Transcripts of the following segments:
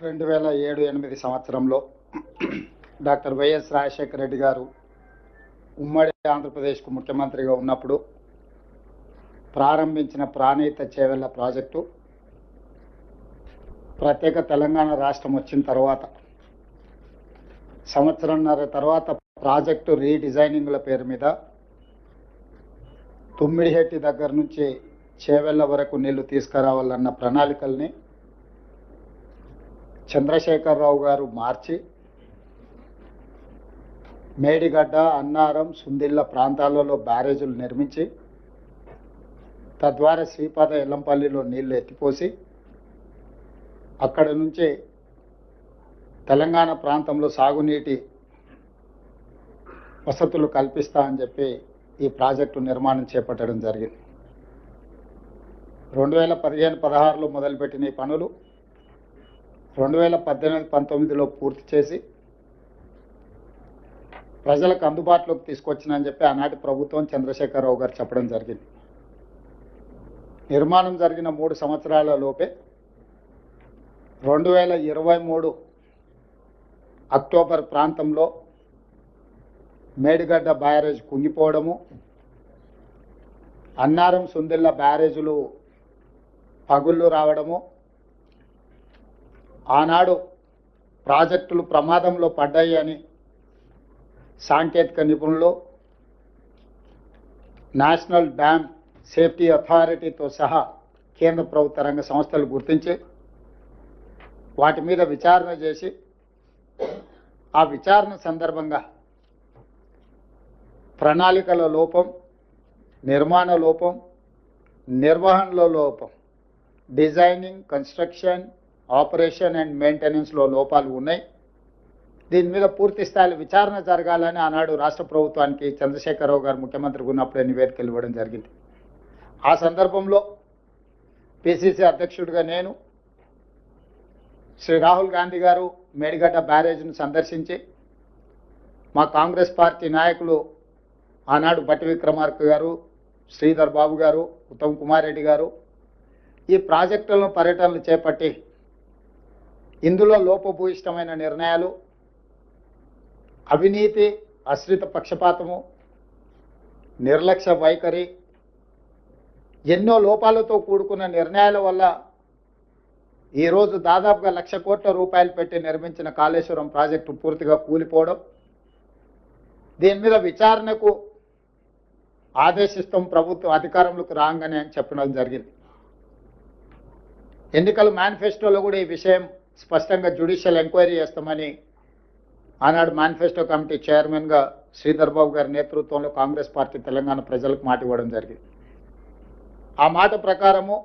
2007-8 సంవత్సరంలో doctor YS Rajasekhara Reddy గారు ఉమ్మడి ఆంధ్రప్రదేశ్కు ముఖ్యమంత్రిగా ఉన్నప్పుడు ప్రారంభించిన ప్రాణహిత చేవెళ్ల ప్రాజెక్టు ప్రత్యేక తెలంగాణ రాష్ట్రం వచ్చిన తర్వాత సంవత్సరంన్నర తర్వాత ప్రాజెక్టు రీడిజైనింగ్ల పేరు మీద తుమ్మిడిహెట్టి దగ్గర నుంచి చేవెళ్ల వరకు నీళ్లు తీసుకురావాలన్న ప్రణాళికల్ని చంద్రశేఖరరావు గారు మార్చి మేడిగడ్డ, అన్నారం, సుందిళ్ళ ప్రాంతాలలో బ్యారేజీలు నిర్మించి తద్వారా శ్రీపాద ఎల్లంపల్లిలో నీళ్లు ఎత్తిపోసి అక్కడ నుంచి తెలంగాణ ప్రాంతంలో సాగునీటి వసతులు కల్పిస్తా అని చెప్పి ఈ ప్రాజెక్టు నిర్మాణం చేపట్టడం జరిగింది. 2015-16లో మొదలుపెట్టిన ఈ పనులు 2018-19లో పూర్తి చేసి ప్రజలకు అందుబాటులోకి తీసుకొచ్చినని చెప్పి ఆనాటి ప్రభుత్వం చంద్రశేఖరరావు గారు చెప్పడం జరిగింది. నిర్మాణం జరిగిన 3 సంవత్సరాల లోపే 2023 అక్టోబర్ ప్రాంతంలో మేడిగడ్డ బ్యారేజ్ కుంగిపోవడము, అన్నారం, సుందిళ్ళ బ్యారేజీలు పగుళ్ళు రావడము, ఆనాడు ప్రాజెక్టులు ప్రమాదంలో పడ్డాయి అని సాంకేతిక నిపుణులు, నేషనల్ డ్యామ్ సేఫ్టీ అథారిటీతో సహా కేంద్ర ప్రభుత్వ రంగ సంస్థలు గుర్తించి వాటి మీద విచారణ చేసి ఆ విచారణ సందర్భంగా ప్రణాళికల లోపం, నిర్మాణ లోపం, నిర్వహణలో లోపం, డిజైనింగ్, కన్స్ట్రక్షన్, ఆపరేషన్ అండ్ మెయింటెనెన్స్లో లోపాలు ఉన్నాయి. దీని మీద పూర్తి స్థాయిలో విచారణ జరగాలని ఆనాడు రాష్ట్ర ప్రభుత్వానికి చంద్రశేఖరరావు గారు ముఖ్యమంత్రిగా ఉన్నప్పుడే నివేదికలు ఇవ్వడం జరిగింది. ఆ సందర్భంలో పిసిసి అధ్యక్షుడిగా నేను, శ్రీ రాహుల్ గాంధీ గారు మేడిగడ్డ బ్యారేజ్ను సందర్శించి మా కాంగ్రెస్ పార్టీ నాయకులు ఆనాడు బట్టి విక్రమార్క గారు, శ్రీధర్ బాబు గారు, ఉత్తమ్ కుమార్ రెడ్డి గారు ఈ ప్రాజెక్టులను పర్యటనలు చేపట్టి ఇందులో లోపభూయిష్టమైన నిర్ణయాలు, అవినీతి, ఆశ్రిత పక్షపాతము, నిర్లక్ష్య వైఖరి, ఎన్నో లోపాలతో కూడుకున్న నిర్ణయాల వల్ల ఈరోజు దాదాపుగా 1,00,000 కోట్ల రూపాయలు పెట్టి నిర్మించిన కాళేశ్వరం ప్రాజెక్టు పూర్తిగా కూలిపోవడం, దీని మీద విచారణకు ఆదేశిస్తాం ప్రభుత్వం అధికారంలోకి రాగానే అని చెప్పడం జరిగింది. ఎన్నికల మేనిఫెస్టోలో కూడా ఈ విషయం స్పష్టంగా జ్యుడిషియల్ ఎంక్వైరీ చేస్తామని ఆనాడు మేనిఫెస్టో కమిటీ చైర్మన్గా శ్రీధర్ బాబు గారి నేతృత్వంలో కాంగ్రెస్ పార్టీ తెలంగాణ ప్రజలకు మాట ఇవ్వడం జరిగింది. ఆ మాట ప్రకారము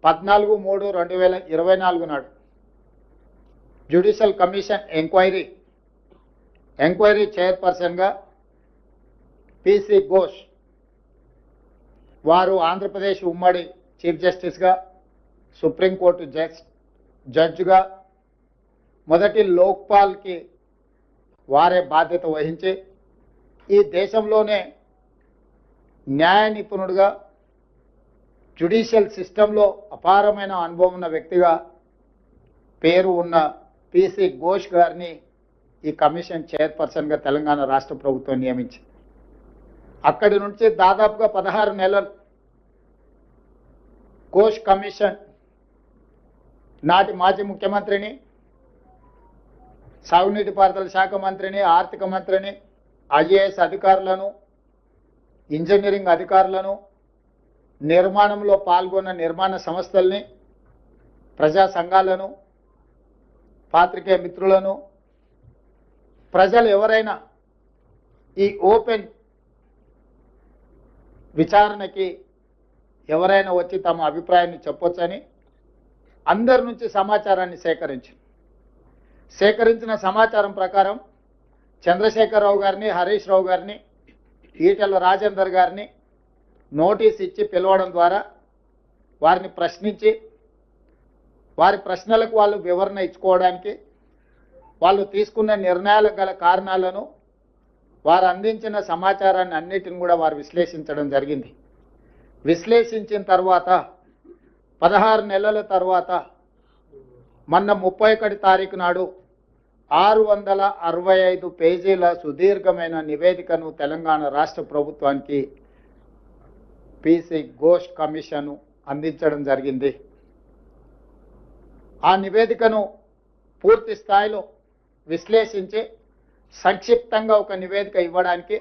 14/3/2024 నాడు జ్యుడిషియల్ కమిషన్ ఎంక్వైరీ చైర్పర్సన్గా పిసి ఘోష్ వారు ఆంధ్రప్రదేశ్ ఉమ్మడి చీఫ్ జస్టిస్గా, సుప్రీంకోర్టు జడ్జిగా మొదటి లోక్పాల్కి వారే బాధ్యత వహించి ఈ దేశంలోనే న్యాయ నిపుణుడిగా, జ్యుడిషియల్ సిస్టంలో అపారమైన అనుభవం ఉన్న వ్యక్తిగా పేరు ఉన్న పిసి ఘోష్ గారిని ఈ కమిషన్ చైర్పర్సన్గా తెలంగాణ రాష్ట్ర ప్రభుత్వం నియమించింది. అక్కడి నుంచి దాదాపుగా 16 నెలలు ఘోష్ కమిషన్ నాటి మాజీ ముఖ్యమంత్రిని, సాగునీటి పారుదల శాఖ మంత్రిని, ఆర్థిక మంత్రిని, ఐఏఎస్ అధికారులను, ఇంజనీరింగ్ అధికారులను, నిర్మాణంలో పాల్గొన్న నిర్మాణ సంస్థల్ని, ప్రజా సంఘాలను, పాత్రికేయ మిత్రులను, ప్రజలు ఎవరైనా ఈ ఓపెన్ విచారణకి ఎవరైనా వచ్చి తమ అభిప్రాయాన్ని చెప్పొచ్చని అందరి నుంచి సమాచారాన్ని సేకరించిన సమాచారం ప్రకారం చంద్రశేఖరరావు గారిని, హరీష్ రావు గారిని, ఈటెల రాజేందర్ గారిని నోటీస్ ఇచ్చి పిలవడం ద్వారా వారిని ప్రశ్నించి వారి ప్రశ్నలకు వాళ్ళు వివరణ ఇచ్చుకోవడానికి, వాళ్ళు తీసుకున్న నిర్ణయాలకు గల కారణాలను, వారు అందించిన సమాచారాన్ని అన్నిటిని కూడా వారు విశ్లేషించడం జరిగింది. విశ్లేషించిన తర్వాత 16 నెలల తర్వాత మొన్న 31 తారీఖు నాడు 665 పేజీల సుదీర్ఘమైన నివేదికను తెలంగాణ రాష్ట్ర ప్రభుత్వానికి పీసీ ఘోష్ కమిషన్ అందించడం జరిగింది. ఆ నివేదికను పూర్తి స్థాయిలో విశ్లేషించి సంక్షిప్తంగా ఒక నివేదిక ఇవ్వడానికి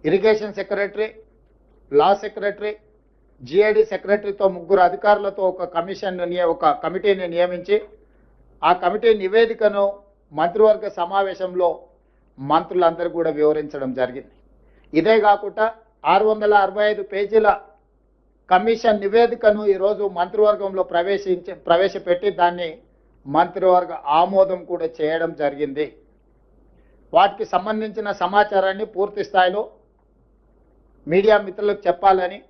irrigation secretary, law secretary, GID సెక్రటరీతో 3 అధికారులతో ఒక కమిటీని నియమించి ఆ కమిటీ నివేదికను మంత్రివర్గ సమావేశంలో మంత్రులందరూ కూడా వివరించడం జరిగింది. ఇదే కాకుండా 665 పేజీల కమిషన్ నివేదికను ఈరోజు మంత్రివర్గంలో ప్రవేశపెట్టి దాన్ని మంత్రివర్గ ఆమోదం కూడా చేయడం జరిగింది. వాటికి సంబంధించిన సమాచారాన్ని పూర్తి స్థాయిలో మీడియా మిత్రులకు చెప్పాలని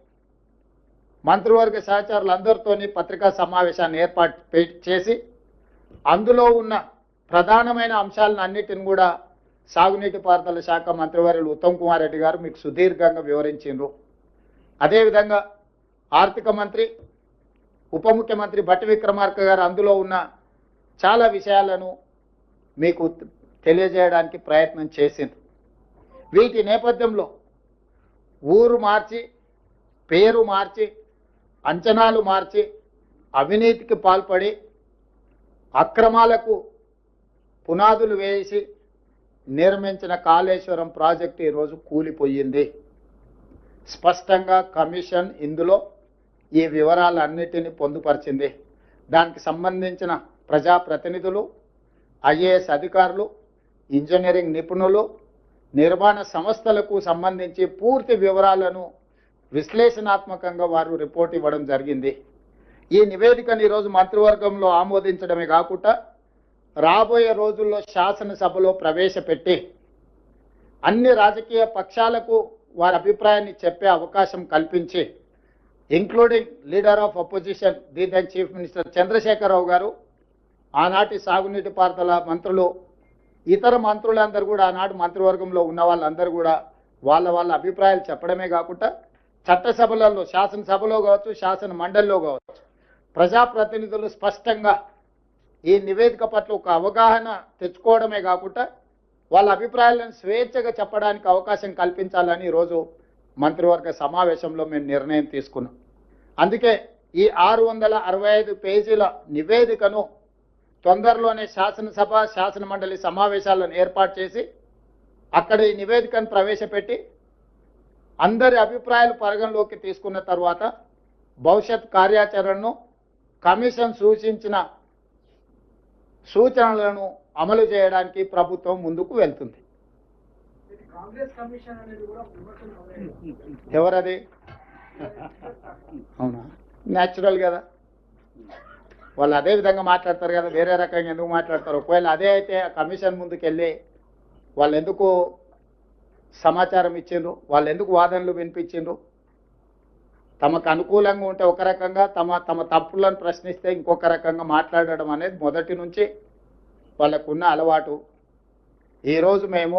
మంత్రివర్గ సహచరులందరితోని పత్రికా సమావేశాన్ని ఏర్పాటు చేసి అందులో ఉన్న ప్రధానమైన అంశాలను అన్నిటిని కూడా సాగునీటి పారుదల శాఖ మంత్రివర్యులు ఉత్తమ్ కుమార్ రెడ్డి గారు మీకు సుదీర్ఘంగా వివరించారు. అదేవిధంగా ఆర్థిక మంత్రి, ఉప ముఖ్యమంత్రి భట్టి విక్రమార్క గారు అందులో ఉన్న చాలా విషయాలను మీకు తెలియజేయడానికి ప్రయత్నం చేసింది. వీటి నేపథ్యంలో ఊరు మార్చి, పేరు మార్చి, అంచనాలు మార్చి, అవినీతికి పాల్పడి అక్రమాలకు పునాదులు వేసి నిర్మించిన కాళేశ్వరం ప్రాజెక్టు ఈరోజు కూలిపోయింది. స్పష్టంగా కమిషన్ ఇందులో ఈ వివరాలన్నిటినీ పొందుపరిచింది. దానికి సంబంధించిన ప్రజాప్రతినిధులు, ఐఏఎస్ అధికారులు, ఇంజనీరింగ్ నిపుణులు, నిర్మాణ సంస్థలకు సంబంధించి పూర్తి వివరాలను విశ్లేషణాత్మకంగా వారు రిపోర్ట్ ఇవ్వడం జరిగింది. ఈ నివేదికను ఈరోజు మంత్రివర్గంలో ఆమోదించడమే కాకుండా రాబోయే రోజుల్లో శాసనసభలో ప్రవేశపెట్టి అన్ని రాజకీయ పక్షాలకు వారి అభిప్రాయాన్ని చెప్పే అవకాశం కల్పించి, including leader of opposition the chief minister Chandrashekar Rao గారు, ఆనాటి సాగునీటి పారుదల మంత్రులు, ఇతర మంత్రులందరూ కూడా ఆనాటి మంత్రివర్గంలో ఉన్న వాళ్ళందరూ కూడా వాళ్ళ అభిప్రాయాలు చెప్పడమే కాకుండా చట్టసభలలో, శాసనసభలో కావచ్చు, శాసన మండలిలో కావచ్చు, ప్రజాప్రతినిధులు స్పష్టంగా ఈ నివేదిక పట్ల ఒక అవగాహన తెచ్చుకోవడమే కాకుండా వాళ్ళ అభిప్రాయాలను స్వేచ్ఛగా చెప్పడానికి అవకాశం కల్పించాలని ఈరోజు మంత్రివర్గ సమావేశంలో మేము నిర్ణయం తీసుకున్నాం. అందుకే ఈ 665 పేజీల నివేదికను తొందరలోనే శాసనసభ, శాసన మండలి సమావేశాలను ఏర్పాటు చేసి అక్కడ ఈ నివేదికను ప్రవేశపెట్టి అందరి అభిప్రాయాలు పరిగణలోకి తీసుకున్న తర్వాత భవిష్యత్ కార్యాచరణను, కమిషన్ సూచించిన సూచనలను అమలు చేయడానికి ప్రభుత్వం ముందుకు వెళ్తుంది. ఎవరది? అవునా, న్యాచురల్ కదా, వాళ్ళు అదే విధంగా మాట్లాడతారు కదా, వేరే రకంగా ఎందుకు మాట్లాడతారు? ఒకవేళ అదే అయితే ఆ కమిషన్ ముందుకెళ్ళి వాళ్ళు ఎందుకు సమాచారం ఇచ్చిండ్రు, వాళ్ళు ఎందుకు వాదనలు వినిపించిండ్రు? తమకు అనుకూలంగా ఉంటే ఒక రకంగా, తమ తప్పులను ప్రశ్నిస్తే ఇంకొక రకంగా మాట్లాడడం అనేది మొదటి నుంచి వాళ్ళకున్న అలవాటు. ఈరోజు మేము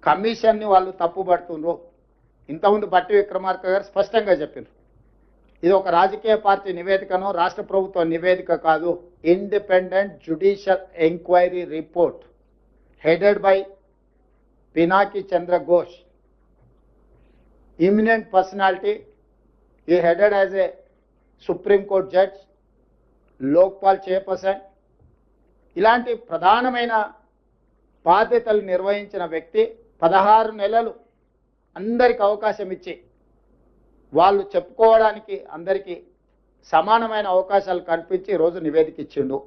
కమిషన్ని వాళ్ళు తప్పుపడుతుండ్రు. ఇంతకుముందు భట్టి విక్రమార్క గారు స్పష్టంగా చెప్పారు, ఇది ఒక రాజకీయ పార్టీ నివేదికను, రాష్ట్ర ప్రభుత్వ నివేదిక కాదు, independent judicial enquiry report headed by Pinaki Chandra Ghosh, eminent personality. He headed as a Supreme Court judge, Lokpal chairperson. ఇలాంటి ప్రధానమైన బాధ్యతలు నిర్వహించిన వ్యక్తి 16 నెలలు అందరికి అవకాశం ఇచ్చి వాళ్ళు చెప్పుకోవడానికి అందరికీ సమానమైన అవకాశాలు కల్పించి ఈరోజు నివేదిక ఇచ్చిండు.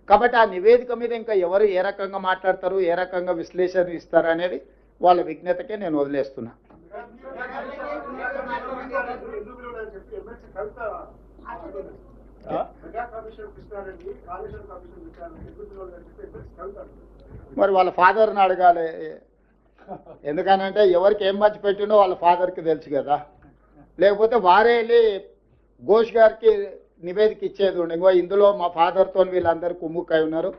కాబట్టి ఆ నివేదిక మీద ఇంకా ఎవరు ఏ రకంగా మాట్లాడతారు, ఏ రకంగా విశ్లేషణ ఇస్తారు అనేది వాళ్ళ విజ్ఞతకే నేను వదిలేస్తున్నా. మరి వాళ్ళ ఫాదర్ని అడగాలి. ఎందుకనంటే ఎవరికి ఏం మర్చి పెట్టిండో వాళ్ళ ఫాదర్కి తెలుసు కదా. లేకపోతే వారే వెళ్ళి ఘోష్ గారికి నివేదిక ఇచ్చేది ఉండే, ఇంకో ఇందులో మా ఫాదర్తో వీళ్ళందరూ కుమ్ముక్కై ఉన్నారు,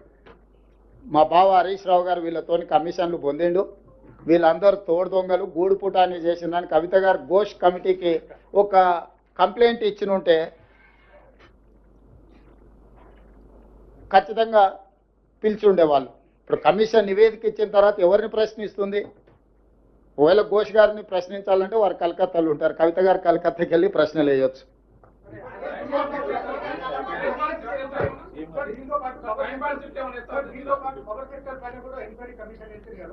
మా బావ హరీష్ రావు గారు వీళ్ళతో కమిషన్లు పొందిండు, వీళ్ళందరూ తోడు దొంగలు గూడు పుటాన్ని చేసిందని కవిత గారు ఘోష్ కమిటీకి ఒక కంప్లైంట్ ఇచ్చినుంటే ఖచ్చితంగా పిలిచి ఉండేవాళ్ళు. ఇప్పుడు కమిషన్ నివేదిక ఇచ్చిన తర్వాత ఎవరిని ప్రశ్నిస్తుంది? ఒకవేళ ఘోష్ గారిని ప్రశ్నించాలంటే వారు కలకత్తాలో ఉంటారు, కవిత గారు కలకత్తాకి వెళ్ళి ప్రశ్నలు వేయొచ్చు.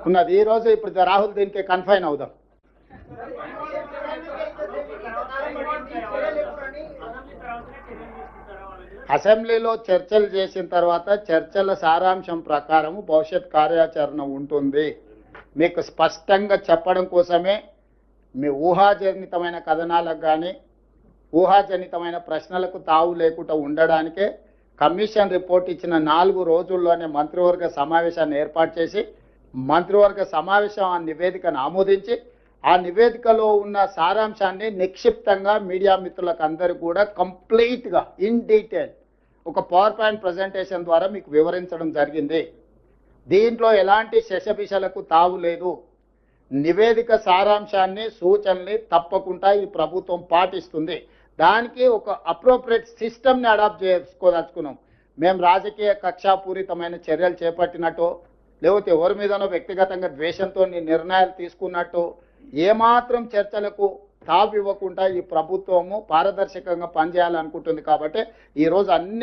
ఉన్నది ఈ రోజు. ఇప్పుడు రాహుల్ దీనికి కన్ఫైన్ అవుదాం. అసెంబ్లీలో చర్చలు చేసిన తర్వాత చర్చల సారాంశం ప్రకారం భవిష్యత్ కార్యాచరణ ఉంటుంది. మీకు స్పష్టంగా చెప్పడం కోసమే మీ ఊహాజనితమైన కథనాలకు కానీ ఊహాజనితమైన ప్రశ్నలకు తావు లేకుండా ఉండడానికే కమిషన్ రిపోర్ట్ ఇచ్చిన 4 రోజుల్లోనే మంత్రివర్గ సమావేశాన్ని ఏర్పాటు చేసి మంత్రివర్గ సమావేశం ఆ నివేదికను ఆమోదించి ఆ నివేదికలో ఉన్న సారాంశాన్ని నిక్షిప్తంగా మీడియా మిత్రులకు అందరికీ కూడా కంప్లీట్గా ఇన్ డీటెయిల్ ఒక పవర్ పాయింట్ ప్రజెంటేషన్ ద్వారా మీకు వివరించడం జరిగింది. దీంట్లో ఎలాంటి శశభిషలకు తావు లేదు. నివేదిక సారాంశాన్ని సూచనల్ని తప్పకుండా ఈ ప్రభుత్వం పాటిస్తుంది. దానికి ఒక అప్రోప్రియేట్ సిస్టమ్ని అడాప్ట్ చేసుకోదలుచుకున్నాం. మేము రాజకీయ కక్షాపూరితమైన చర్యలు చేపట్టినట్టు లేకపోతే ఎవరి మీదనో వ్యక్తిగతంగా ద్వేషంతో నిర్ణయాలు తీసుకున్నట్టు ఏమాత్రం చర్చలకు తావు ఇవ్వకుండా ఈ ప్రభుత్వము పారదర్శకంగా పనిచేయాలనుకుంటుంది. కాబట్టి ఈరోజు అన్ని